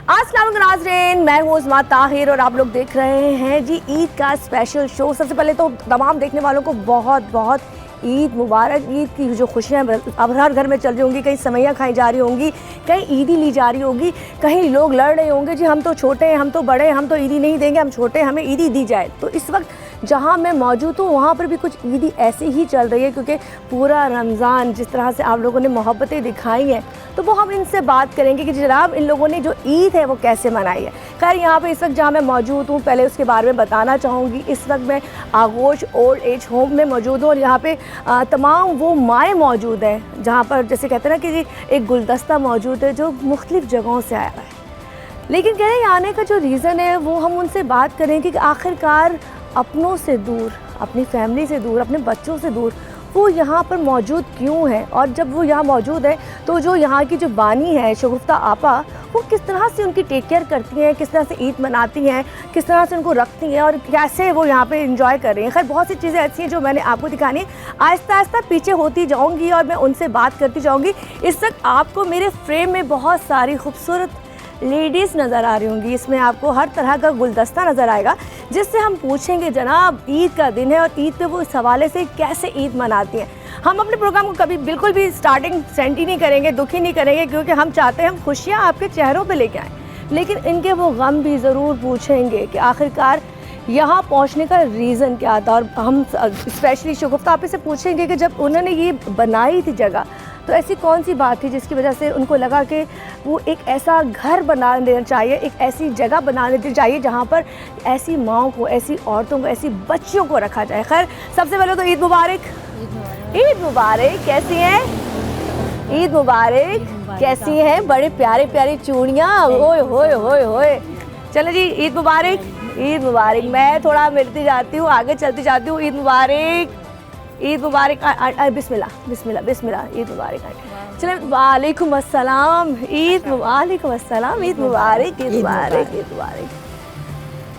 अस्सलाम नाज़रीन, मैं हूँ उस्मा ताहिर और आप लोग देख रहे हैं जी ईद का स्पेशल शो। सबसे पहले तो तमाम देखने वालों को बहुत बहुत ईद मुबारक। ईद की जो खुशियाँ अब हर घर में चल रही होंगी, कहीं समैयाँ खाई जा रही होंगी, कहीं ईदी ली जा रही होगी, कहीं लोग लड़ रहे होंगे जी हम तो छोटे हैं, हम तो बड़े हैं, हम तो ईदी नहीं देंगे, हम छोटे हैं, हमें ईदी दी जाए। तो इस वक्त जहाँ मैं मौजूद हूँ वहाँ पर भी कुछ ईदी ऐसे ही चल रही है, क्योंकि पूरा रमज़ान जिस तरह से आप लोगों ने मोहब्बतें दिखाई हैं तो वो हम इनसे बात करेंगे कि जनाब इन लोगों ने जो ईद है वो कैसे मनाई है। खैर यहाँ पे इस वक्त जहाँ मैं मौजूद हूँ पहले उसके बारे में बताना चाहूँगी। इस वक्त मैं आगोश ओल्ड एज होम में मौजूद हूँ और यहाँ पे तमाम वो माएँ मौजूद हैं जहाँ पर जैसे कहते हैं ना कि जी एक गुलदस्ता मौजूद है जो मुख्तलिफ़ जगहों से आया है। लेकिन कह रहे हैं आने का जो रीज़न है वो हम उनसे बात करेंगे कि आखिरकार अपनों से दूर, अपनी फैमिली से दूर, अपने बच्चों से दूर वो यहाँ पर मौजूद क्यों है, और जब वो यहाँ मौजूद है तो जो यहाँ की जो बानी है शगुफ्ता आपा वो किस तरह से उनकी टेक केयर करती हैं, किस तरह से ईद मनाती हैं, किस तरह से उनको रखती हैं और कैसे वो यहाँ पे एंजॉय कर रही हैं। खैर बहुत सी चीज़ें ऐसी हैं जो मैंने आपको दिखानी है। आहिस्ता आहिस्ता पीछे होती जाऊँगी और मैं उनसे बात करती जाऊँगी। इस वक्त आपको मेरे फ्रेम में बहुत सारी खूबसूरत लेडीज़ नज़र आ रही होंगी, इसमें आपको हर तरह का गुलदस्ता नज़र आएगा जिससे हम पूछेंगे जनाब ईद का दिन है और ईद पे वो इस हवाले से कैसे ईद मनाती हैं। हम अपने प्रोग्राम को कभी बिल्कुल भी स्टार्टिंग सेंट ही नहीं करेंगे, दुखी नहीं करेंगे, क्योंकि हम चाहते हैं हम खुशियाँ आपके चेहरों पे लेके आएँ, लेकिन इनके वो गम भी ज़रूर पूछेंगे कि आखिरकार यहाँ पहुँचने का रीज़न क्या था। और हम स्पेशली शगुफ्ता आपे से पूछेंगे कि जब उन्होंने ये बनाई थी जगह तो ऐसी कौन सी बात थी जिसकी वजह से उनको लगा कि वो एक ऐसा घर बना देना चाहिए, एक ऐसी जगह बना देनी चाहिए जहाँ पर ऐसी माँओं को, ऐसी औरतों को, ऐसी बच्चियों को रखा जाए। खैर सबसे पहले तो ईद मुबारक। ईद मुबारक। कैसी हैं? ईद मुबारक। कैसी हैं? बड़े प्यारे प्यारी चूड़ियाँ, ओए होए होए होए। चलो जी ईद मुबारक। ईद मुबारक। मैं थोड़ा मिलती जाती हूँ, आगे चलती जाती हूँ। ईद मुबारक। ईद मुबारक। बिस्मिल्लाह बिस्मिल्लाह बिस्मिल्लाह। ईद मुबारक। चले वालेकुम अस्सलाम। ईद वालेकुम अस्सलाम। ईद मुबारक। ईद मुबारक। ईद मुबारक।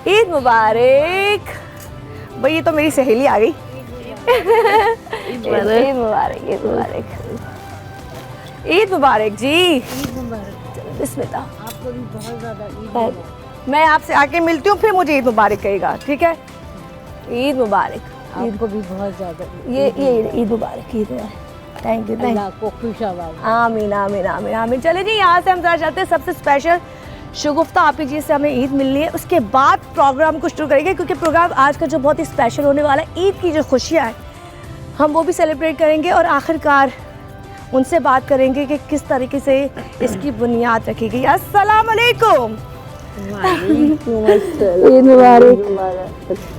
ईद मुबारक। भाई ये तो मेरी सहेली आ गई। ईद मुबारक। ईद मुबारक। ईद मुबारक जी। ईद मुबारक। बिस्मिल्लाह। आपको भी बहुत ज़्यादा मैं आपसे आके मिलती हूँ फिर मुझे ईद मुबारक कहेगा, ठीक है? ईद मुबारक। आपको भी बहुत ज़्यादा ये ईद मुबारक। ईद मुबारक। Thank you. अल्लाह को खुश आबाद। आमीन आमीन आमीन आमीन। चले जी यहाँ से हम जरा चाहते हैं सबसे स्पेशल शगुफ्ता आपी जी से हमें ईद मिलनी है, उसके बाद प्रोग्राम को शुरू करेंगे, क्योंकि प्रोग्राम आज का जो बहुत ही स्पेशल होने वाला है, ईद की जो खुशियाँ हैं हम वो भी सेलिब्रेट करेंगे और आखिरकार उनसे बात करेंगे कि किस तरीके से इसकी बुनियाद रखी गई। अस्सलाम वालेकुम। ईद मुबारक।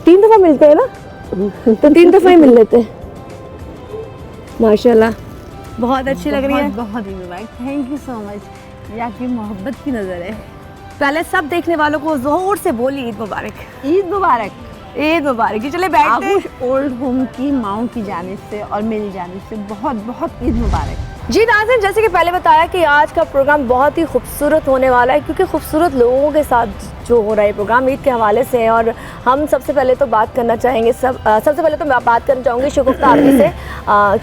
3 दफ़ा मिलते हैं ना, तो 3 दफ़ा ही मिल लेते हैं। माशाल्लाह बहुत अच्छी लग रही है। बहुत ही मुबारक। Thank you so much. ये आपकी मोहब्बत की नज़र है। पहले सब देखने वालों को जोर से बोली ईद मुबारक। ईद मुबारक। ईद मुबारक। चले बैठते हैं। आगोश ओल्ड होम की माओं की जानिब से और मेरी जानिब से बहुत बहुत ईद मुबारक। जी नाज़रीन, जैसे कि पहले बताया कि आज का प्रोग्राम बहुत ही खूबसूरत होने वाला है, क्योंकि खूबसूरत लोगों के साथ जो हो रहा है प्रोग्राम ईद के हवाले से। और हम सबसे पहले तो बात करना चाहेंगे सबसे पहले तो मैं बात करना चाहूँगी शगुफ्ता आपी से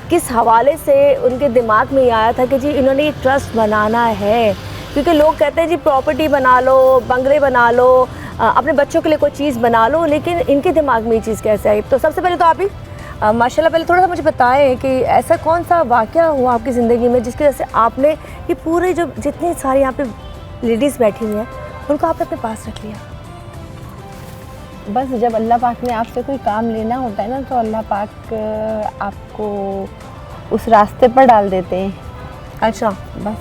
किस हवाले से उनके दिमाग में ये आया था कि जी इन्होंने ये ट्रस्ट बनाना है, क्योंकि लोग कहते हैं जी प्रॉपर्टी बना लो, बंगले बना लो, अपने बच्चों के लिए कोई चीज़ बना लो, लेकिन इनके दिमाग में ये चीज़ कैसे आई? तो सबसे पहले तो आप ही माशाल्लाह पहले थोड़ा सा मुझे बताएं कि ऐसा कौन सा वाक़या हुआ आपकी ज़िंदगी में जिसकी वजह से आपने ये पूरे जो जितनी सारी यहाँ पे लेडीज़ बैठी हुई हैं उनको आपने अपने पास रख लिया? बस जब अल्लाह पाक ने आपसे कोई काम लेना होता है ना तो अल्लाह पाक आपको उस रास्ते पर डाल देते हैं। अच्छा, बस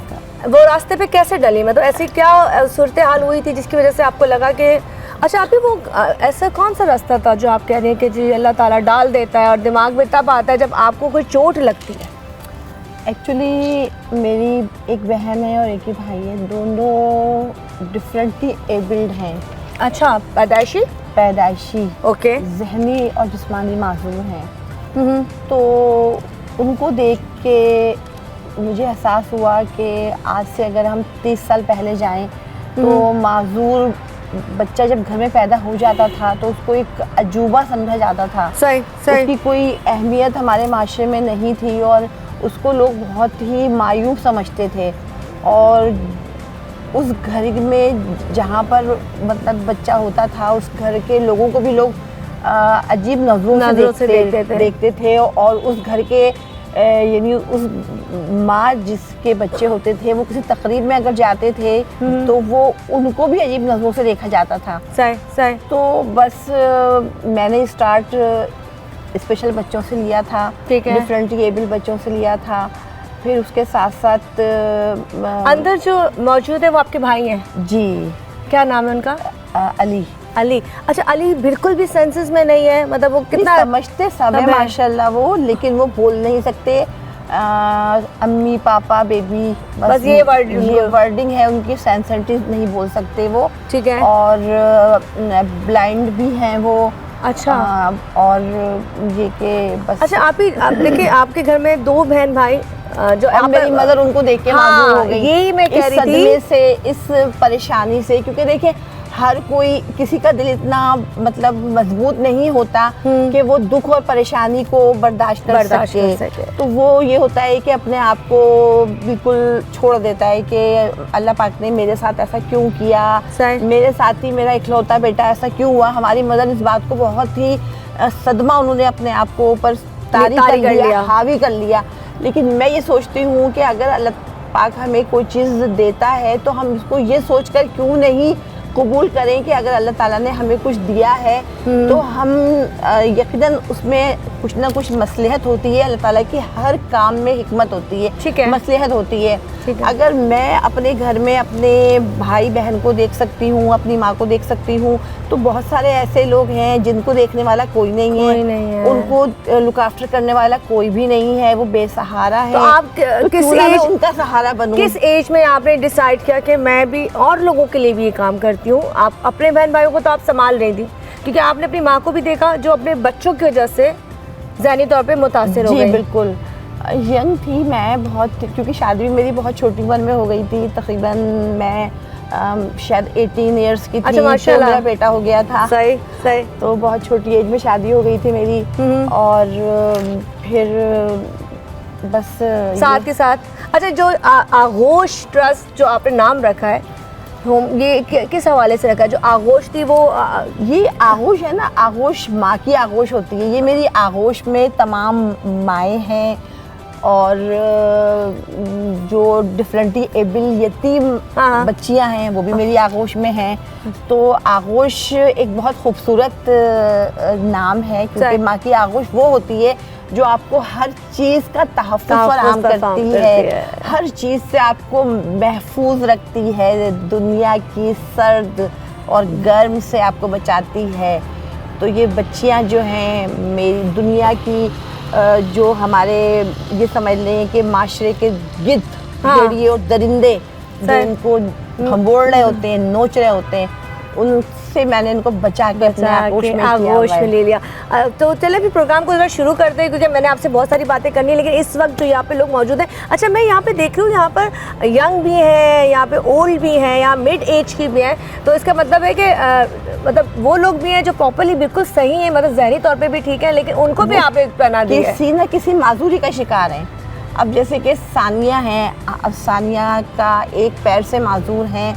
वो रास्ते पे कैसे डली? मतलब ऐसी क्या सूरत हाल हुई थी जिसकी वजह से आपको लगा कि अच्छा आप ही वो ऐसा कौन सा रास्ता था जो आप कह रहे हैं कि जी अल्लाह ताला डाल देता है और दिमाग में तब आता है जब आपको कोई चोट लगती है? एक्चुअली मेरी एक बहन है और एक ही भाई है, दोनों डिफरेंटली एबल्ड हैं। अच्छा, पैदाइशी ओके। ज़हनी और जिस्मानी माजूर हैं। तो उनको देख के मुझे एहसास हुआ कि आज से अगर हम 30 साल पहले जाएं तो माजूर बच्चा जब घर में पैदा हो जाता था तो उसको एक अजूबा समझा जाता था। सही। उसकी कोई अहमियत हमारे माशरे में नहीं थी और उसको लोग बहुत ही मायूस समझते थे। और उस घर में जहाँ पर मतलब बच्चा होता था, उस घर के लोगों को भी लोग अजीब नजरों से देखते थे। और उस घर के यानी उस माँ जिसके बच्चे होते थे, वो किसी तकरीब में अगर जाते थे तो वो उनको भी अजीब नजरों से देखा जाता था। सही। तो बस मैंने स्टार्ट स्पेशल बच्चों से लिया था, डिफरेंटली एबल बच्चों से लिया था। फिर उसके साथ साथ अंदर जो मौजूद है वो आपके भाई हैं जी। क्या नाम है उनका? अली। अच्छा, अली बिल्कुल भी सेंसेस में नहीं है, मतलब वो कितना समझते सब है माशाल्लाह वो, लेकिन वो बोल नहीं सकते अम्मी पापा बेबी, बस ये वर्डिंग है उनकी। सेंसिटिव नहीं बोल सकते वो, ठीक है। और ब्लाइंड भी हैं वो। अच्छा। और ये के बस। अच्छा, आप देखिए आपके घर में 2 बहन भाई जो अब मेरी मदर उनको देख के माजूर हो गई। यही मैं कह रही थी, इस सदमे से, इस परेशानी से, क्योंकि देखिए हर कोई, किसी का दिल इतना मतलब मजबूत नहीं होता कि वो दुख और परेशानी को बर्दाश्त कर सके। तो वो ये होता है कि अपने आप को बिल्कुल छोड़ देता है कि अल्लाह पाक ने मेरे साथ ऐसा क्यों किया, मेरे साथ ही मेरा इकलौता बेटा ऐसा क्यों हुआ। हमारी मदर इस बात को बहुत ही सदमा, उन्होंने अपने आप को ऊपर तारी कर लिया, हावी कर लिया। लेकिन मैं ये सोचती हूँ कि अगर अल्लाह पाक हमें कोई चीज़ देता है तो हम उसको ये सोचकर क्यों नहीं कबूल करें कि अगर अल्लाह ताला ने हमें कुछ दिया है तो हम यकीनन उसमें कुछ ना कुछ मसलहत होती है। अल्लाह ताला की हर काम में हिकमत होती है, ठीक है, मसलहत होती है। अगर मैं अपने घर में अपने भाई बहन को देख सकती हूँ, अपनी माँ को देख सकती हूँ, तो बहुत सारे ऐसे लोग हैं जिनको देखने वाला कोई नहीं है, उनको लुक आफ्टर करने वाला कोई भी नहीं है, वो बेसहारा है। तो आप किस एज, उनका सहारा बनूं? किस एज में आपने डिसाइड किया कि मैं भी और लोगों के लिए भी ये काम करती हूँ? आप अपने बहन भाइयों को तो आप संभाल रही थी, क्योंकि आपने अपनी माँ को भी देखा जो अपने बच्चों की वजह से ज़हनी तौर पे मुतासिर हो गई। जी बिल्कुल, यंग थी मैं बहुत, क्योंकि शादी भी मेरी बहुत छोटी उम्र में हो गई थी। तकरीबन मैं शायद 18 इयर्स की थी। अच्छा, माशाल्लाह। तो मेरा बेटा हो गया था। सही। तो बहुत छोटी एज में शादी हो गई थी मेरी। और फिर बस साथ के साथ, अच्छा, जो आगोश ट्रस्ट जो आपने नाम रखा है, ये किस हवाले से रखा है? जो आगोश थी वो ये आगोश है ना, आगोश माँ की आगोश होती है। ये मेरी आगोश में तमाम माएँ हैं और जो डिफरेंटली एबल यतीम बच्चियां हैं वो भी मेरी आगोश में हैं। तो आगोश एक बहुत खूबसूरत नाम है, क्योंकि माँ की आगोश वो होती है जो आपको हर चीज़ का तहफ़्फ़ुज़ फराहम करती है, हर चीज़ से आपको महफूज रखती है, दुनिया की सर्द और गर्म से आपको बचाती है। तो ये बच्चियां जो हैं मेरी दुनिया की, जो हमारे ये समझ लें कि माशरे के गिद्ध, भेड़िए और दरिंदे जो इनको भंबोड़ रहे होते हैं, नोच रहे होते हैं, उनसे मैंने इनको बचा के अपने आगोश में ले लिया। तो चले भी प्रोग्राम को जरा शुरू करते हैं, क्योंकि मैंने आपसे बहुत सारी बातें करनी है, लेकिन इस वक्त जो यहाँ पे लोग मौजूद हैं, अच्छा मैं यहाँ पे देख रही हूँ, यहाँ पर यंग भी हैं, यहाँ पे ओल्ड भी हैं, यहाँ मिड एज की भी हैं। तो इसका मतलब है कि मतलब वो लोग भी हैं जो प्रॉपरली बिल्कुल सही हैं, मतलब ज़हनी तौर पर भी ठीक है, लेकिन उनको भी आपने पहना दिया है, किसी न किसी माजूरी का शिकार हैं। अब जैसे कि सानिया हैं, अब सानिया का एक पैर से माजूर हैं,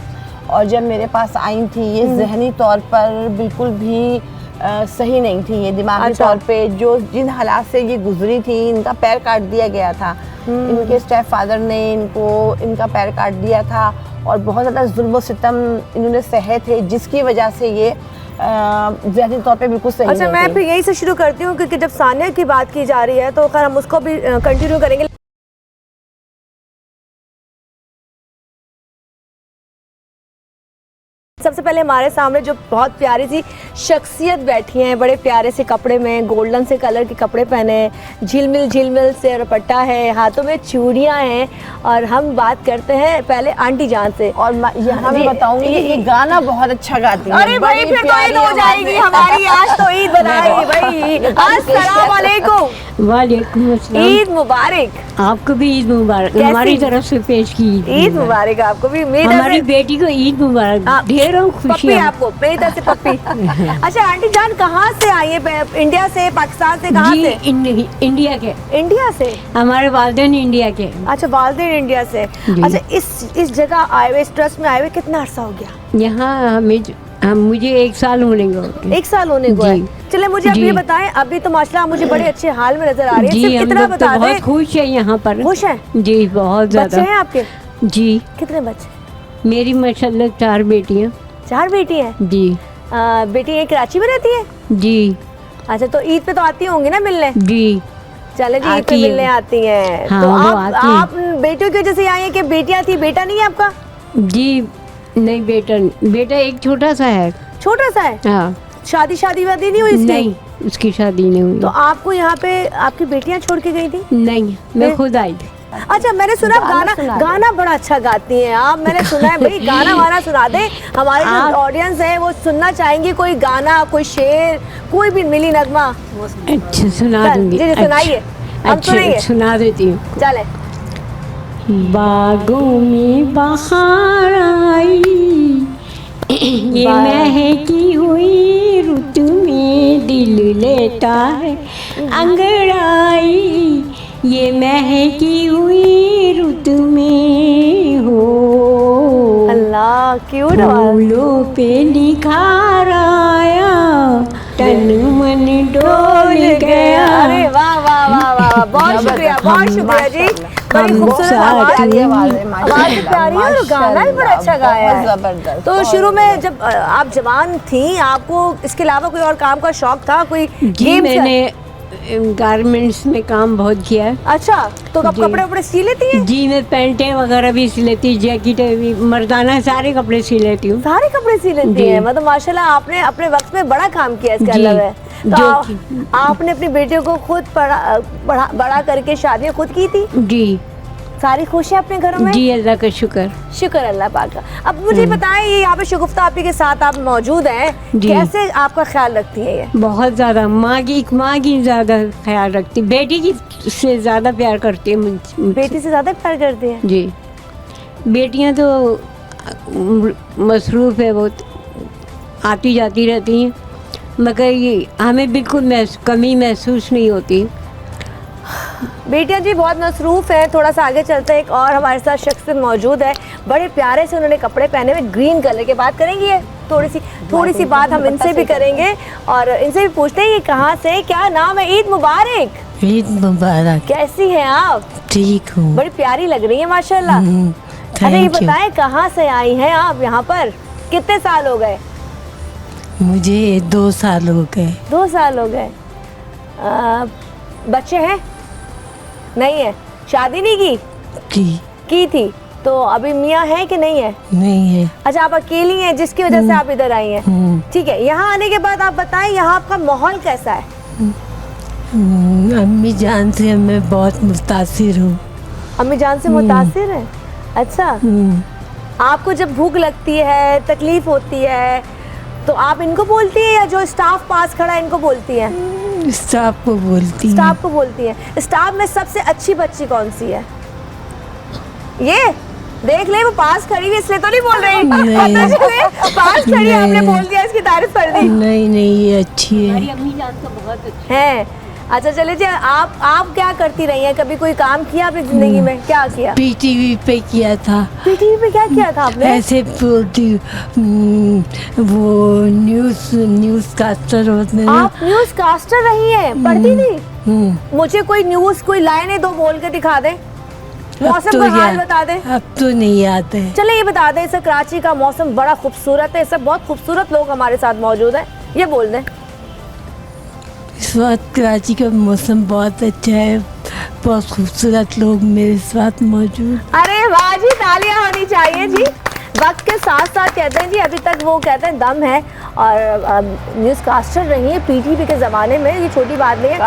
और जब मेरे पास आई थी ये ज़हनी तौर पर बिल्कुल भी सही नहीं थी, ये दिमागी तौर पे जो जिन हालात से ये गुजरी थी, इनका पैर काट दिया गया था। इनके स्टेप फादर ने इनका पैर काट दिया था और बहुत ज़्यादा जुल्म व सितम इन्होंने सहे थे, जिसकी वजह से ये ज़हनी तौर पे बिल्कुल सही नहीं थी। मैं फिर यहीं से शुरू करती हूँ, क्योंकि जब सानिया की बात की जा रही है तो खैर हम उसको भी कंटिन्यू करेंगे। सबसे पहले हमारे सामने जो बहुत प्यारी सी शख्सियत बैठी हैं, बड़े प्यारे से कपड़े में, गोल्डन से कलर के कपड़े पहने, झिलमिल से दुपट्टा है, हाथों में चूड़ियाँ हैं, और हम बात करते हैं पहले आंटी जान से। और यहाँ मैं बताऊंगी ये गाना बहुत अच्छा गाती है। अरे भाई फिर तो ईद हो जाएगी हमारी, आज तो ईद बनाएगी भाई। अस्सलाम वालेकुम। वालेकुम अस्सलाम। ईद मुबारक। आपको भी ईद मुबारक, हमारी तरफ से पेश की ईद मुबारक आपको भी। हमारी बेटी को ईद मुबारक, ढेर ढेरों पप्पी खुशियाँ। आपको मेरी तरफ से पप्पी। अच्छा आंटी जान कहाँ से आई है? इंडिया से, पाकिस्तान से, कहाँ जी से? इंडिया के, इंडिया से। हमारे वालिदैन इंडिया के। अच्छा वालिदैन इंडिया से। जी। अच्छा इस जगह आए हुए, इस ट्रस्ट में आए हुए कितना अरसा हो गया? यहाँ मुझे 1 साल होने को। 1 साल होने को है। जी। चले मुझे आप जी। ये बताएं, अभी तो माशाल्लाह मुझे बड़े अच्छे हाल में नजर आ रही है। जी सिर्फ हम इतना लोग तो बता बहुत दें, खुश है यहाँ पर। खुश हैं? जी बहुत बच्चे ज़्यादा। हैं आपके? जी कितने बच्चे? मेरी माशाल्लाह 4 बेटियाँ। 4 बेटी हैं। जी बेटी एक कराची में रहती है? जी अच्छा तो ईद पे तो आती होंगी ना मिलने? जी चले जी ईद पे आती है। मिलने आती हैं। हाँ, तो वो आप आती है। आप बेटियों की वजह से आई हैं कि बेटियां थी, बेटा नहीं है आपका? जी नहीं बेटा एक छोटा सा है। छोटा सा है? हाँ शादी वादी नहीं हुई इसकी? नहीं उसकी शादी नहीं हुई। तो आपको यहाँ पे आपकी बेटियां छोड़ के गई थी? नहीं मैं खुद आई थी। अच्छा मैंने सुना आप गाना सुना दे। गाना बड़ा अच्छा गाती हैं आप। मैंने सुना है भाई गाना वाना सुना दे, हमारे जो आप- ऑडियंस है वो सुनना चाहेंगे। कोई गाना, कोई शेर, कोई भी मिली नगमा। अच्छा सुना चल, दूंगी। जी, जी, सुनाइए। हम अच्छा सुनेंगे। सुना देती हूँ। चले। बागों में बहार आई, ये महकी हुई रुत में दिल लेता है अंगड़ाई, ये महकी हुई रुत में हो। अल्लाह क्यूट आवाज। फूलों पे निखार आया, तन मन डोल गया। अरे वाह वाह वाह वाह, बहुत शुक्रिया, बहुत शुक्रिया जी। बड़ी हम खूबसूरत साथ आवाज हैं। है। आवाज भी प्यारी है और गाना भी बड़ा अच्छा गाया है। जबरदस्त। तो शुरू में जब आप जवान थी, आपको इसके अलावा कोई और काम का शौक था? कोई जी गेम्स? मैंने गारमेंट्स में काम बहुत किया है। अच्छा तो आप जी। कपड़े वपड़े सी लेती हैं? जी मैं पैंटें वगैरह भी सिल लेती, जैकेटें भी, मर्दाना सारे कपड़े सिल लेती हूँ। सारे कपड़े सी लेती जी। हैं? मतलब माशाल्लाह आपने अपने वक्त में बड़ा काम किया इसका जी। मतलब है। तो जो आपने अपनी बेटियों को खुद बड़ा करके शादियाँ खुद की थी? जी सारी खुश है अपने घरों में? जी अल्लाह का शुक्र। शुक्र अल्लाह पाक का। अब मुझे बताएं, ये यहाँ पे शगुफ्ता आपी के साथ आप मौजूद हैं, जी। कैसे आपका ख्याल रखती है ये? बहुत ज़्यादा माँ की ज़्यादा ख्याल रखती, बेटी की से ज़्यादा प्यार करती है मुझसे। बेटी से ज्यादा प्यार करती है? जी बेटियाँ तो मसरूफ़ है, बहुत आती जाती रहती हैं, मगर ये हमें बिल्कुल कमी महसूस नहीं होती। बेटियां जी बहुत मसरूफ है। थोड़ा सा आगे चलते हैं, एक और हमारे साथ शख्स मौजूद है, बड़े प्यारे से उन्होंने कपड़े पहने हुए, ग्रीन कलर के। बात करेंगे ये थोड़ी सी बात हम इनसे भी करेंगे और इनसे भी पूछते हैं ये कहाँ से, क्या नाम है? ईद मुबारक। ईद मुबारक। कैसी हैं आप? ठीक हूँ। बड़ी प्यारी लग रही है माशाल्लाह। अच्छा ये थैंक यू। बताएं कहाँ से आई हैं आप यहाँ पर? कितने साल हो गए? मुझे 2 साल हो गए। 2 साल हो गए। बच्चे हैं? नहीं है। शादी नहीं की? की थी। तो अभी मियाँ है कि नहीं है? नहीं है। अच्छा आप अकेली हैं जिसकी वजह से आप इधर आई हैं? ठीक है। यहाँ आने के बाद आप बताएं यहाँ आपका माहौल कैसा है? अम्मी जान से मैं बहुत मुतासिर हूँ। अम्मी जान से मुतासिर हैं? अच्छा आपको जब भूख लगती है, तकलीफ होती है, तो आप इनको बोलती हैं या जो स्टाफ पास खड़ा है इनको बोलती हैं? स्टाफ को बोलती हूँ। स्टाफ को बोलती हैं। स्टाफ में सबसे अच्छी बच्ची कौन सी है? ये देख ले वो पास खड़ी है इसलिए तो नहीं बोल रही। पता चले पास खड़ी है, आपने बोल दिया, इसकी तारीफ कर दी। नहीं ये अच्छी है। हमारी अम्मी जान तो बहुत अच्छी है। अच्छा चलिए जी, आप क्या करती रही हैं? कभी कोई काम किया आपने जिंदगी में? क्या किया? पीटीवी पे किया था। पीटीवी पे क्या किया था आपने? ऐसे बोलती वो न्यूज़ कास्टर होते हैं ना। आप न्यूज कास्टर रही हैं? पढ़ती थी? हम्म। मुझे कोई न्यूज, कोई लाइनें 2 बोल के दिखा दें, अब मौसम तो का हाल याद- बता दें। अब तो नहीं याद है। चले ये बता दें, इस कराची का मौसम बड़ा खूबसूरत है, सब बहुत खूबसूरत लोग हमारे साथ मौजूद हैं, ये बोल दें। इस वक्त कराची का मौसम बहुत अच्छा है, बहुत खूबसूरत लोग मेरे साथ मौजूद। अरे वाह जी, तालियां होनी चाहिए जी। वक्त के साथ साथ कहते हैं जी, अभी तक वो कहते हैं दम है और न्यूज़ कास्टर रही है पीटीवी के ज़माने में, ये छोटी बात नहीं है,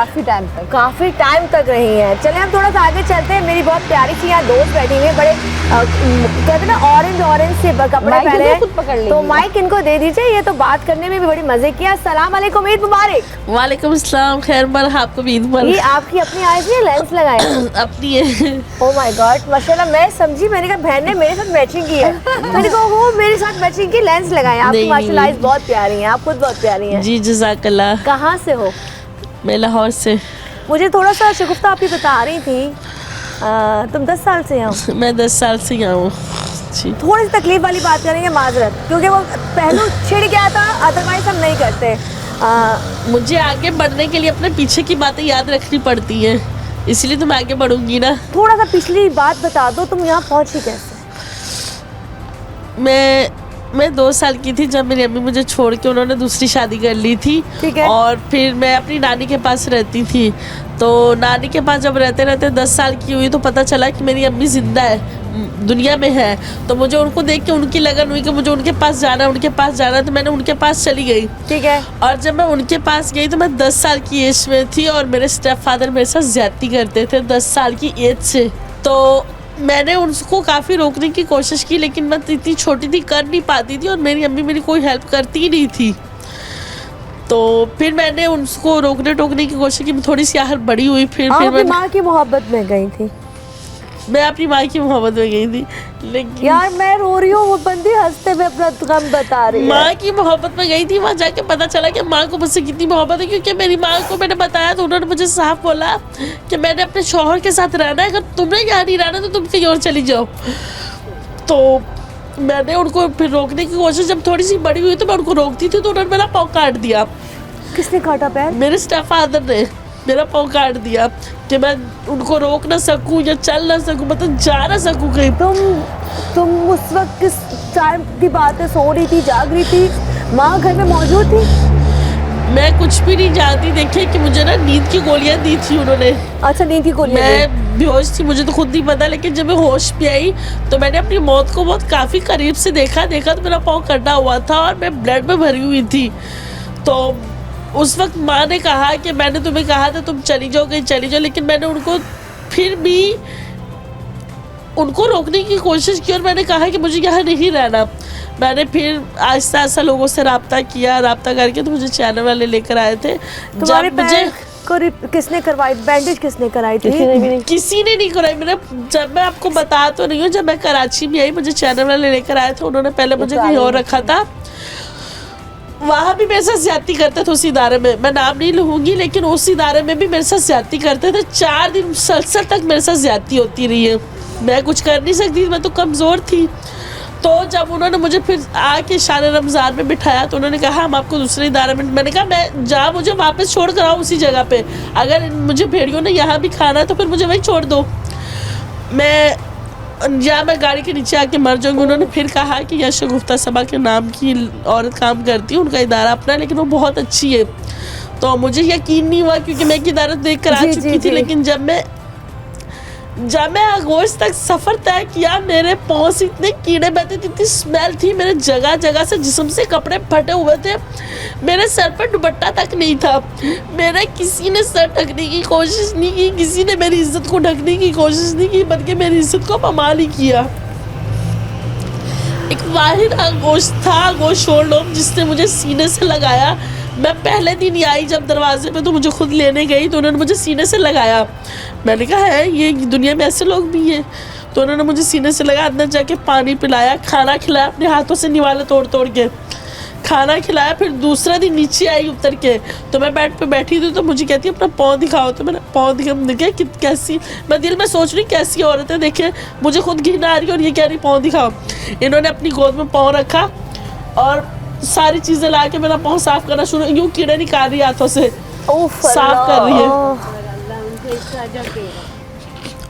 काफ़ी टाइम तक रही हैं। चले हम थोड़ा सा आगे चलते हैं। मेरी बहुत प्यारी सी यहाँ दोस्त बैठी हुई है, बड़े कहते हैं ना ऑरेंज से कपड़े पहने हैं, तो माइक इनको दे दीजिए, ये तो बात करने में भी बड़ी मज़े की। अस्सलाम वालेकुम, ईद मुबारक। वालेकुम अस्सलाम, खैर मरहबा, आपको भी ईद ये मुबारक। आपकी अपनी आईज में लेंस लगाए? अपनी है। ओह माय गॉड, माशाल्लाह। मैं समझी, मैंने कहा बहन ने मेरे साथ मैचिंग की है। तो मैंने कहा वो मेरे साथ मैचिंग की लेंस लगाए। आपकी नहीं, माशाल्लाह नहीं। eyes बहुत प्यारी हैं, आप खुद बहुत प्यारी हैं। जी जज़ाकल्लाह। कहाँ से हो? मैं लाहौर से। मुझे थोड़ा सा शगुफ्ता आप ही बता रही थी तुम 10 साल से हो। मैं 10 साल से यहाँ हूँ जी। थोड़ी सी तकलीफ वाली बात करेंगे, माजरत, क्योंकि वो पहलू छिड़ गया था, अदरवाइज हम नहीं करते। मुझे आगे बढ़ने के लिए अपने पीछे की बातें याद रखनी पड़ती हैं, इसलिए तो मैं आगे बढ़ूंगी ना। थोड़ा सा पिछली बात बता दो, तुम यहाँ पहुँची कैसे? मैं 2 साल की थी जब मेरी अम्मी मुझे छोड़ के उन्होंने दूसरी शादी कर ली थी। ठीक है। और फिर मैं अपनी नानी के पास रहती थी, तो नानी के पास जब रहते रहते 10 साल की हुई तो पता चला कि मेरी अम्मी ज़िंदा है, दुनिया में है। तो मुझे उनको देख के उनकी लगन हुई कि मुझे उनके पास जाना है, उनके पास जाना है, तो मैंने उनके पास चली गई। ठीक है। और जब मैं उनके पास गई तो मैं 10 साल की एज में थी और मेरे स्टेप फादर मेरे साथ ज्यादती करते थे 10 साल की एज से। तो मैंने उसको काफ़ी रोकने की कोशिश की, लेकिन मैं इतनी छोटी थी, कर नहीं पाती थी, और मेरी अम्मी मेरी कोई हेल्प करती ही नहीं थी। तो फिर मैंने उसको रोकने टोकने की कोशिश की, थोड़ी सी आहट बड़ी हुई। फिर अपनी माँ की मोहब्बत में गई थी। मैं अपनी माँ की मोहब्बत में गई थी, लेकिन यार मैं रो रही हूँ, वो बंदी हंसते हुए अपना गम बता रही है। माँ की मोहब्बत में गई थी। वहाँ जाके पता चला कि माँ को मुझसे कितनी मोहब्बत है, क्योंकि मेरी माँ को मैंने बताया तो उन्होंने मुझे साफ बोला कि मैंने अपने शौहर के साथ रहना है, अगर तुमने यहाँ नहीं रहना तो तुम कहीं और चली जाओ। तो मैंने उनको फिर रोकने की कोशिश, जब थोड़ी सी बड़ी हुई तो मैं उनको रोकती थी तो उन्होंने मेरा पाँव काट दिया। किसने काटा पैर? मेरे स्टेप फादर ने मेरा पाँव काट दिया कि मैं उनको रोक ना सकूं या चल ना सकूं, मतलब जा ना सकूं कहीं। तुम उस वक्त किस टाइम की बात है? सो रही थी, जाग रही थी, माँ घर में मौजूद थी? मैं कुछ भी नहीं जानती। देखिए कि मुझे ना नींद की गोलियां दी थी उन्होंने। अच्छा, नींद की गोलियां दी। मैं बेहोश थी, मुझे तो खुद नहीं पता, लेकिन जब मैं होश में आई तो मैंने अपनी मौत को बहुत काफ़ी करीब से देखा तो मेरा पाँव कटा हुआ था और मैं ब्लड में भरी हुई थी। तो उस वक्त माँ ने कहा कि मैंने तुम्हें कहा था तुम चली जाओ, कहीं चली जाओ, लेकिन मैंने उनको फिर भी उनको रोकने की कोशिश की और मैंने कहा कि मुझे यहाँ नहीं रहना। मैंने फिर आहिस्ता आहिस्ता लोगों से रब्ता किया, रब्ता करके तो मुझे चैनल वाले लेकर आए थे। तुम्हारे जब मुझे पैर को किसने करवाई? बैंडेज किसने कराई थी? किसी ने नहीं कराई। मेरा जब मैं आपको बता तो नहीं हूँ, जब मैं कराची में आई मुझे चैनल वाले लेकर आए थे, उन्होंने पहले मुझे कहीं और रखा था। वहाँ भी मेरे साथ ज्यादती करते थे उस इदारे में, मैं नाम नहीं लूँगी, लेकिन उस इदारे में भी मेरे साथ ज्यादती करते थे। 4 दिन मुसलसल तक मेरे साथ ज्यादती होती रही है। मैं कुछ कर नहीं सकती, मैं तो कमज़ोर थी। तो जब उन्होंने मुझे फिर आके शान रमज़ान में बिठाया तो उन्होंने कहा हम आपको दूसरे इदारे में, मैंने कहा मैं जहाँ मुझे वापस छोड़ कर आऊँ उसी जगह पे, अगर मुझे भेड़ियों ने यहाँ भी खाना है तो फिर मुझे वहीं छोड़ दो, मैं गाड़ी के नीचे आके मर जाऊंगी। उन्होंने फिर कहा कि यह शगुफ्ता सबा के नाम की औरत काम करती है, उनका इदारा अपना, लेकिन वो बहुत अच्छी है। तो मुझे यकीन नहीं हुआ क्योंकि मैं एक इदारा देख कर आ चुकी थी, लेकिन जब मैं आगोश तक सफ़र तय किया, मेरे पाँव से इतने कीड़े बैठे थे, इतनी स्मेल थी, मेरे जगह जगह से जिस्म से कपड़े फटे हुए थे, मेरे सर पर दुपट्टा तक नहीं था, मेरा किसी ने सर ढकने की कोशिश नहीं की, किसी ने मेरी इज्जत को ढकने की कोशिश नहीं की, बल्कि मेरी इज्जत को पमाल ही किया। एक वाहिद आगोश था, आगोश शोरलोम, जिसने मुझे सीने से लगाया। मैं पहले दिन ही आई जब दरवाजे पे तो मुझे खुद लेने गई तो उन्होंने मुझे सीने से लगाया। मैंने कहा है ये दुनिया में ऐसे लोग भी हैं। तो उन्होंने मुझे सीने से लगा, अंदर जाके पानी पिलाया, खाना खिलाया, अपने हाथों से निवाले तोड़ तोड़ के खाना खिलाया। फिर दूसरा दिन नीचे आई उतर के, तो मैं बेड पे बैठी थी तो मुझे कहती है अपना पाँव दिखाओ, तो मैंने पाँव दिखा कि कैसी, मैं दिल में सोच रही कैसी औरत है, देखे मुझे खुद घिन आ रही है और ये कह रही पाँव दिखाओ। इन्होंने अपनी गोद में पाँव रखा और सारी चीज़ें ला के मेरा पाँव साफ करना शुरू, यूँ कीड़े निकाल रही हाथों से साफ कर रही है।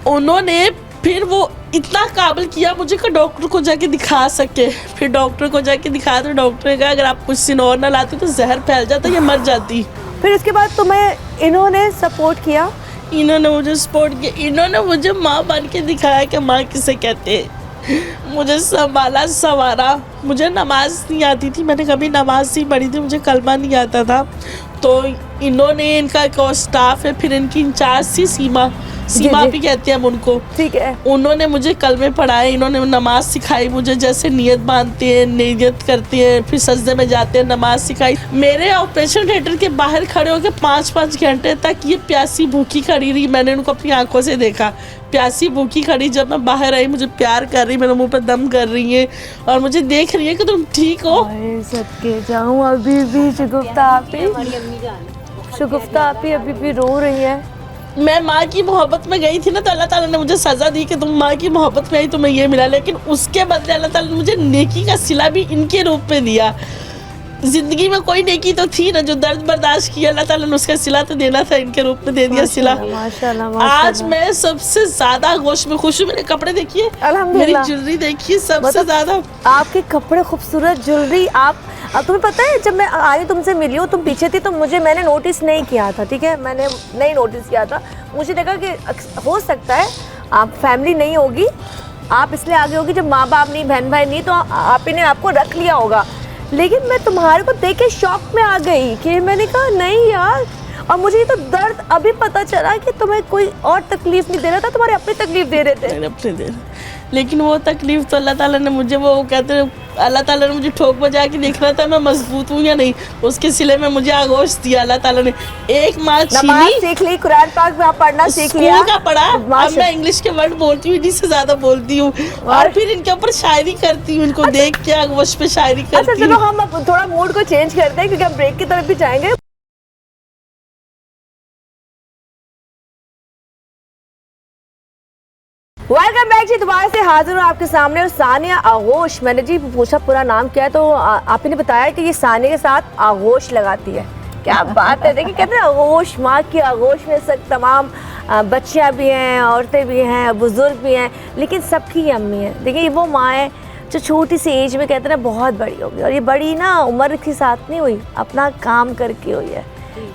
उन्होंने फिर वो इतना काबिल किया मुझे कि डॉक्टर को जाके दिखा सके। फिर डॉक्टर को जाके दिखाया तो डॉक्टर ने कहा अगर आप कुछ दिन और ना लाती तो जहर फैल जाता या मर जाती। फिर उसके बाद तुम्हें इन्होंने सपोर्ट किया? इन्होंने मुझे सपोर्ट किया, इन्होंने मुझे माँ बन के दिखाया कि माँ किसे कहते हैं। मुझे संभाला संवारा। मुझे नमाज नहीं आती थी, मैंने कभी नमाज नहीं पढ़ी थी, मुझे कलमा नहीं आता था। तो इन्होंने, इनका एक और स्टाफ है, फिर इनकी इंचार्ज थी सीमा, सीमा जी। भी कहते हैं हम उनको। ठीक है। उन्होंने मुझे कलमे पढ़ाए, इन्होंने नमाज सिखाई मुझे, जैसे नियत बांधते हैं, नियत करते हैं, फिर सजदे में जाते हैं, नमाज सिखाई। मेरे ऑपरेशन थिएटर के बाहर खड़े होकर 5-5 घंटे तक ये प्यासी भूखी खड़ी रही। मैंने उनको अपनी आंखों से देखा, प्यासी भूखी खड़ी। जब मैं बाहर आई मुझे प्यार कर रही, मेरे मुंह पे दम कर रही है और मुझे देख रही है कि तुम ठीक हो। सदके जाऊं, अभी भी शगुफ्ता आपी अभी भी रो रही है। मैं माँ की मोहब्बत में गई थी ना, तो अल्लाह ताला ने मुझे सज़ा दी कि तुम माँ की मोहब्बत में आई, तुम्हें ये मिला। लेकिन उसके बदले अल्लाह ताला ने मुझे नेकी का सिला भी इनके रूप में दिया। ज़िंदगी में कोई नेकी तो थी ना, जो दर्द बर्दाश्त किया, अल्लाह ताला ने उसका सिला तो देना था, इनके रूप में दे दिया सिला। माशाल्लाह। आज मैं सबसे ज़्यादा गोश में खुश हूँ। मेरे कपड़े देखिए, मेरी अल्हम्दुलिल्लाह। ज्वेलरी देखिए, सबसे मतलब ज़्यादा आपके कपड़े खूबसूरत, ज्वेलरी। अब तुम्हें पता है जब मैं आई तुमसे मिली हूँ, तुम पीछे थी, तो मैंने नोटिस नहीं किया था। ठीक है, मैंने नहीं नोटिस किया था। मुझे लगा कि हो सकता है आप फैमिली नहीं होगी, आप इसलिए आगे होगी जब माँ बाप नहीं, बहन भाई नहीं, तो आप ही ने आपको रख लिया होगा। लेकिन मैं तुम्हारे को देख के शॉक में आ गई कि मैंने कहा नहीं यार। और मुझे ये तो दर्द अभी पता चला कि तुम्हें कोई और तकलीफ नहीं दे रहा था, तुम्हारी अपनी तकलीफ दे रहे थे। मैंने अपने दे। लेकिन वो तकलीफ तो अल्लाह ताला ने मुझे, वो कहते हैं अल्लाह ताला ने मुझे ठोक बजा के देख रहा था मैं मजबूत हूँ या नहीं, उसके सिले में मुझे आगोश दिया अल्लाह ताला ने। एक माँ नमाज छीनी, सीख ली, कुरान पाक में आप पढ़ना सीख लिया, स्कूल का पढ़ा, अब माशा- मैं इंग्लिश के वर्ड बोलती हूँ, इन्हीं से ज्यादा बोलती हूँ। और फिर इनके ऊपर शायरी करती हूँ, इनको देख के आगोश पे शायरी अच्छा करती चलो हूँ। हम अब थोड़ा मूड को चेंज करते हैं क्योंकि हम ब्रेक की तरफ भी जाएंगे। वेलकम बैक जी, दोबारा से हाजिर हूँ आपके सामने। और सानिया आगोश, मैंने जी पूछा पूरा नाम क्या है, तो आप ही ने बताया कि ये सानिया के साथ आगोश लगाती है। क्या बात है। देखिए कहते हैं आगोश, माँ की आगोश में सब तमाम बच्चियाँ भी हैं, औरतें भी हैं, बुजुर्ग भी हैं, लेकिन सबकी ये अम्मी है। देखिए ये वो माँ है जो छोटी सी एज में कहते हैं ना बहुत बड़ी होगी। और ये बड़ी ना उम्र के साथ नहीं हुई, अपना काम करके हुई है,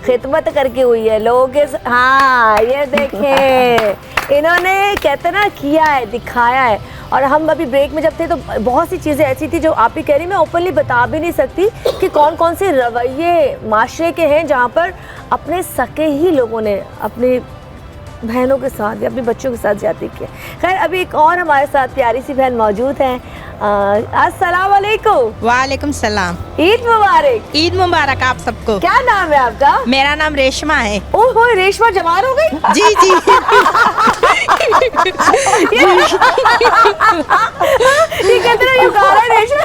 खिदमत करके हुई है लोगों के। हाँ ये देखें, इन्होंने कहते ना किया है, दिखाया है। और हम अभी ब्रेक में जब थे तो बहुत सी चीज़ें ऐसी थी जो आप ही कह रही, मैं ओपनली बता भी नहीं सकती कि कौन कौन से रवैये माशरे के हैं जहाँ पर अपने सके ही लोगों ने अपनी बहनों के साथ या अपने बच्चों के साथ ज्यादती की है। खैर अभी एक और हमारे साथ प्यारी सी बहन मौजूद है। अस्सलाम वालेकुम। वालेकुम सलाम। ईद मुबारक। ईद मुबारक आप सबको। क्या नाम है आपका? मेरा नाम रेशमा है। ओहो रेशमा जवान हो गई। जी जी। ये कहते ना ये गा रहा है रेशमा,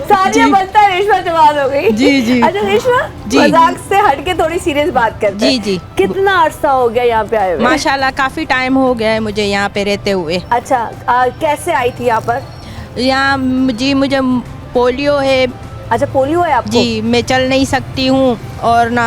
सानिया बनता है रेशमा जवान हो गई। जी जी। अच्छा रेशमा जी। मजाक से हट के थोड़ी सीरियस बात करते हैं। जी जी। कितना अरसा हो गया यहाँ पे आए हुए? माशाल्लाह काफ़ी टाइम हो गया है मुझे यहाँ पे रहते हुए। अच्छा कैसे आई थी यहाँ पर? यहाँ जी मुझे पोलियो है। अच्छा पोलियो है आपको? जी मैं चल नहीं सकती हूँ और ना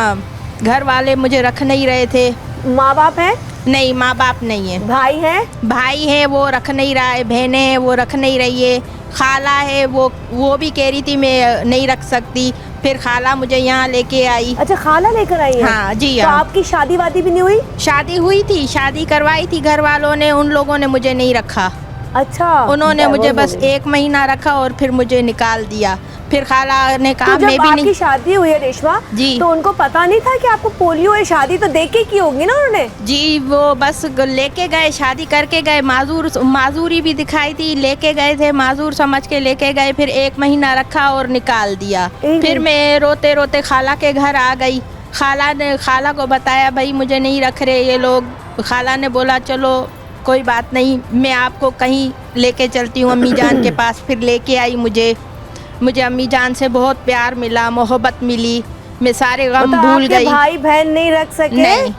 घर वाले मुझे रख नहीं रहे थे। माँ बाप है? नहीं माँ बाप नहीं है। भाई है? भाई है वो रख नहीं रहा है, बहनें हैं वो रख नहीं रही है, खाला है वो भी कह रही थी मैं नहीं रख सकती, फिर खाला मुझे यहाँ लेके आई। अच्छा खाला लेकर आई है? हाँ जी। तो हाँ आपकी शादी वादी भी नहीं हुई? शादी हुई थी, शादी करवाई थी घर वालों ने, उन लोगों ने मुझे नहीं रखा। अच्छा उन्होंने मुझे divorce बस हो गई। 1 महीना रखा और फिर मुझे निकाल दिया। फिर खाला ने तो कहा जब मैं भी आपकी नहीं। शादी हुई है रेशमा जी। तो उनको पता नहीं था कि आपको पोलियो है? शादी तो देख के की होगी ना उन्होंने? जी वो बस लेके गए, शादी करके गए, माजूरी भी दिखाई थी, लेके गए थे, माजूर समझ के लेके गए, फिर 1 महीना रखा और निकाल दिया। फिर मैं रोते रोते खाला के घर आ गई। खाला को बताया भाई मुझे नहीं रख रहे ये लोग। खाला ने बोला चलो कोई बात नहीं, मैं आपको कहीं लेके चलती हूँ अम्मी जान के पास। फिर लेके आई मुझे अम्मी जान से बहुत प्यार मिला, मोहब्बत मिली, मैं सारे गम तो भूल आपके गई। भाई बहन नहीं रख सके? नहीं।